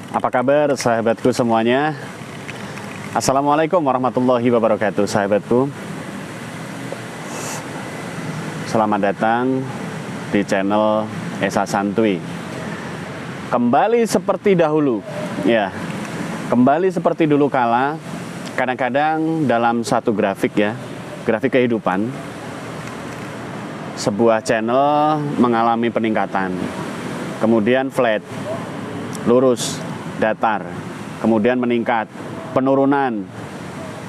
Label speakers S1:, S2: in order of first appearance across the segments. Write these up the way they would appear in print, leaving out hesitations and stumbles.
S1: Apa kabar sahabatku semuanya? Assalamualaikum warahmatullahi wabarakatuh sahabatku. Selamat datang di channel Esa Santuy. Kembali seperti dahulu. Ya, kembali seperti dulu kala. Kadang-kadang dalam satu grafik ya, grafik kehidupan, sebuah channel mengalami peningkatan, kemudian flat, lurus, datar, kemudian meningkat, penurunan,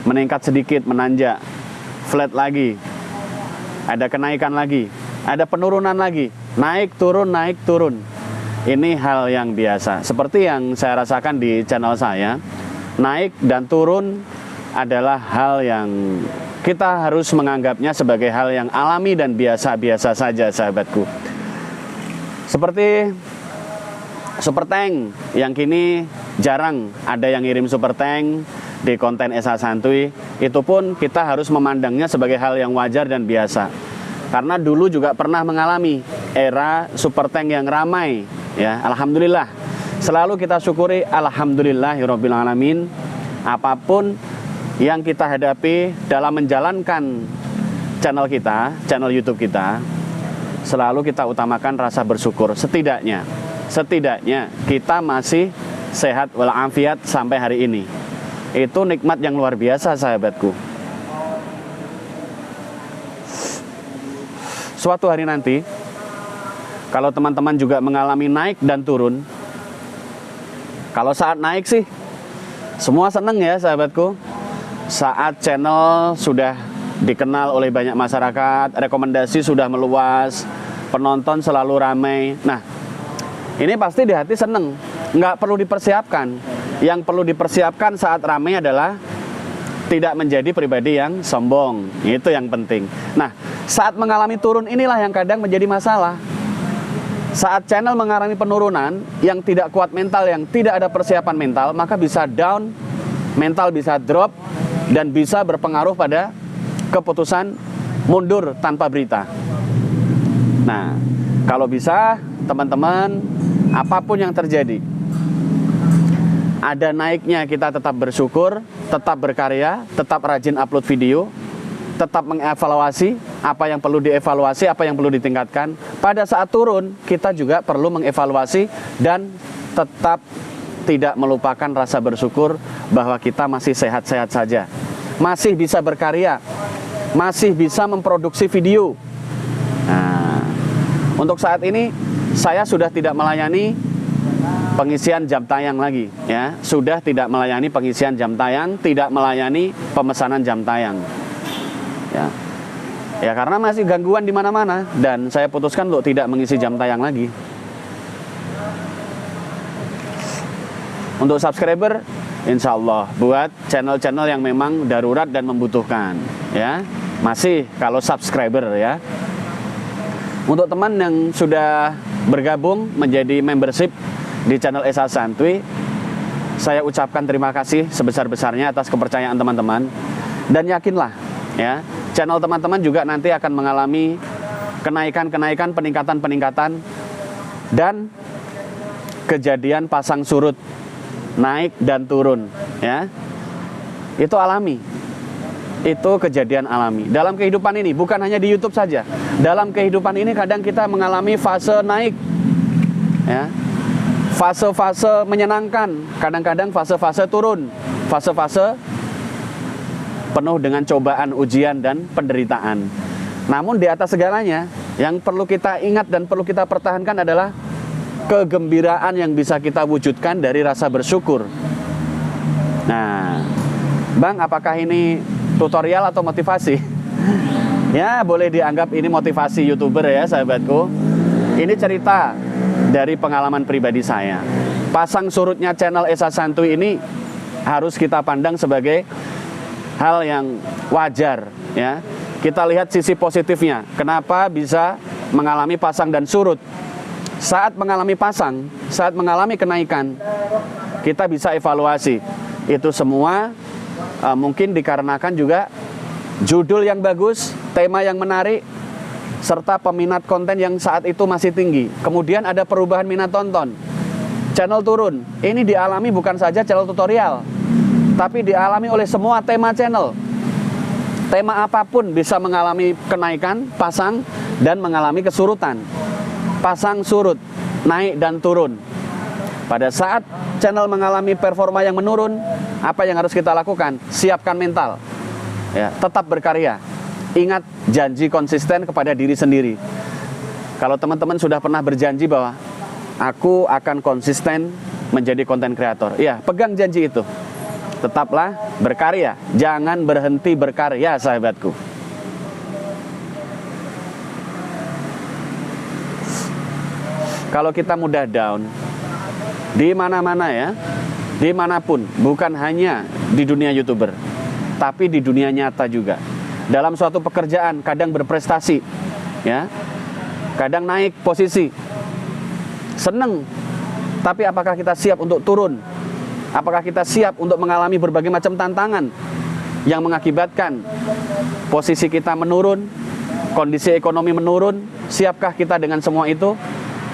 S1: meningkat sedikit, menanjak, flat lagi, ada kenaikan lagi, ada penurunan lagi, naik turun, naik turun. Ini hal yang biasa, seperti yang saya rasakan di channel saya. Naik dan turun adalah hal yang kita harus menganggapnya sebagai hal yang alami dan biasa-biasa saja sahabatku. Seperti super tank yang kini jarang ada yang ngirim super tank di konten Esa Santuy. Itu pun kita harus memandangnya sebagai hal yang wajar dan biasa. Karena dulu juga pernah mengalami era super tank yang ramai ya. Alhamdulillah. Selalu kita syukuri alhamdulillahirabbil alamin. Apapun yang kita hadapi dalam menjalankan channel kita, channel YouTube kita, selalu kita utamakan rasa bersyukur. Setidaknya kita masih sehat walafiat sampai hari ini. Itu nikmat yang luar biasa sahabatku. Suatu hari nanti, kalau teman-teman juga mengalami naik dan turun, kalau saat naik sih semua seneng ya sahabatku. Saat channel sudah dikenal oleh banyak masyarakat, rekomendasi sudah meluas, penonton selalu ramai. Nah, ini pasti di hati seneng, nggak perlu dipersiapkan. Yang perlu dipersiapkan saat ramai adalah tidak menjadi pribadi yang sombong. Itu yang penting. Nah, saat mengalami turun inilah yang kadang menjadi masalah. Saat channel mengalami penurunan, yang tidak kuat mental, yang tidak ada persiapan mental, maka bisa down, mental bisa drop, dan bisa berpengaruh pada keputusan mundur tanpa berita. Nah, kalau bisa teman-teman, apapun yang terjadi, ada naiknya kita tetap bersyukur, tetap berkarya, tetap rajin upload video, tetap mengevaluasi apa yang perlu dievaluasi, apa yang perlu ditingkatkan. Pada saat turun, kita juga perlu mengevaluasi dan tetap tidak melupakan rasa bersyukur bahwa kita masih sehat-sehat saja, masih bisa berkarya, masih bisa memproduksi video. Nah, untuk saat ini saya sudah tidak melayani pengisian jam tayang lagi ya, sudah tidak melayani pengisian jam tayang, tidak melayani pemesanan jam tayang. Ya karena masih gangguan di mana-mana dan saya putuskan untuk tidak mengisi jam tayang lagi. Untuk subscriber, insya Allah buat channel-channel yang memang darurat dan membutuhkan ya, masih kalau subscriber ya. Untuk teman yang sudah bergabung menjadi membership di channel Esa Santuy, saya ucapkan terima kasih sebesar-besarnya atas kepercayaan teman-teman. Dan yakinlah ya, channel teman-teman juga nanti akan mengalami kenaikan-kenaikan, peningkatan-peningkatan, dan kejadian pasang surut, naik dan turun ya. Itu alami. Itu kejadian alami. Dalam kehidupan ini, bukan hanya di YouTube saja. Dalam kehidupan ini kadang kita mengalami fase naik ya. Fase-fase menyenangkan, kadang-kadang fase-fase turun, fase-fase penuh dengan cobaan, ujian, dan penderitaan. Namun di atas segalanya, yang perlu kita ingat dan perlu kita pertahankan adalah kegembiraan yang bisa kita wujudkan dari rasa bersyukur. Nah, Bang, apakah ini tutorial atau motivasi? Ya, boleh dianggap ini motivasi YouTuber ya sahabatku. Ini cerita dari pengalaman pribadi saya. Pasang surutnya channel Esa Santuy ini harus kita pandang sebagai hal yang wajar ya. Kita lihat sisi positifnya. Kenapa bisa mengalami pasang dan surut? Saat mengalami pasang, saat mengalami kenaikan, kita bisa evaluasi. Itu semua mungkin dikarenakan juga judul yang bagus, tema yang menarik, serta peminat konten yang saat itu masih tinggi. Kemudian ada perubahan minat tonton. channel turun. Ini dialami bukan saja channel tutorial, tapi dialami oleh semua tema channel. Tema apapun bisa mengalami kenaikan, pasang, dan mengalami kesurutan. Pasang surut, naik dan turun. Pada saat channel mengalami performa yang menurun, apa yang harus kita lakukan? Siapkan mental, ya, tetap berkarya. Ingat janji konsisten kepada diri sendiri. Kalau teman-teman sudah pernah berjanji bahwa aku akan konsisten menjadi konten kreator, ya, pegang janji itu. Tetaplah berkarya, jangan berhenti berkarya, sahabatku. Kalau kita mudah down, di mana-mana ya, dimanapun, bukan hanya di dunia YouTuber, tapi di dunia nyata juga. Dalam suatu pekerjaan kadang berprestasi, ya, kadang naik posisi, seneng. Tapi apakah kita siap untuk turun? Apakah kita siap untuk mengalami berbagai macam tantangan yang mengakibatkan posisi kita menurun, kondisi ekonomi menurun? Siapkah kita dengan semua itu?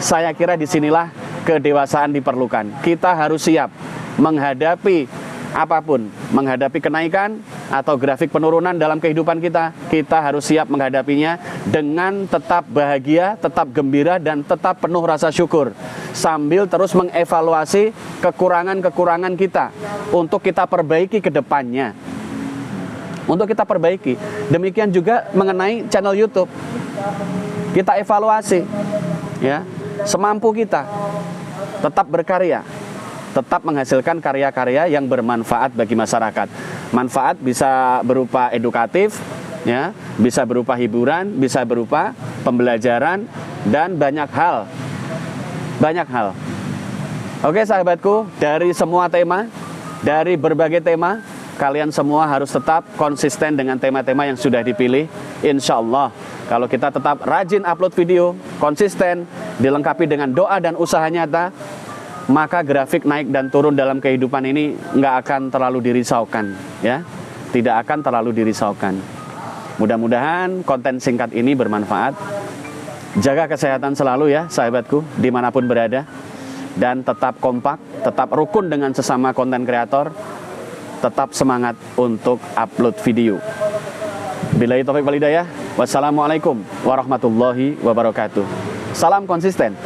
S1: Saya kira disinilah kedewasaan diperlukan. Kita harus siap menghadapi apapun, menghadapi kenaikan atau grafik penurunan dalam kehidupan kita. Kita harus siap menghadapinya dengan tetap bahagia, tetap gembira, dan tetap penuh rasa syukur, sambil terus mengevaluasi kekurangan-kekurangan kita untuk kita perbaiki ke depannya. Untuk kita perbaiki. Demikian juga mengenai channel YouTube. Kita evaluasi, ya, semampu kita, tetap berkarya, tetap menghasilkan karya-karya yang bermanfaat bagi masyarakat. Manfaat bisa berupa edukatif, ya, bisa berupa hiburan, bisa berupa pembelajaran, dan banyak hal. Banyak hal. Oke sahabatku, dari semua tema, dari berbagai tema, kalian semua harus tetap konsisten dengan tema-tema yang sudah dipilih. Insya Allah, kalau kita tetap rajin upload video, konsisten, dilengkapi dengan doa dan usaha nyata, maka grafik naik dan turun dalam kehidupan ini nggak akan terlalu dirisaukan, ya, tidak akan terlalu dirisaukan. Mudah-mudahan konten singkat ini bermanfaat. Jaga kesehatan selalu ya sahabatku, dimanapun berada, dan tetap kompak, tetap rukun dengan sesama konten kreator, tetap semangat untuk upload video. Billahi taufiq wal hidayah. Wassalamualaikum warahmatullahi wabarakatuh. Salam konsisten.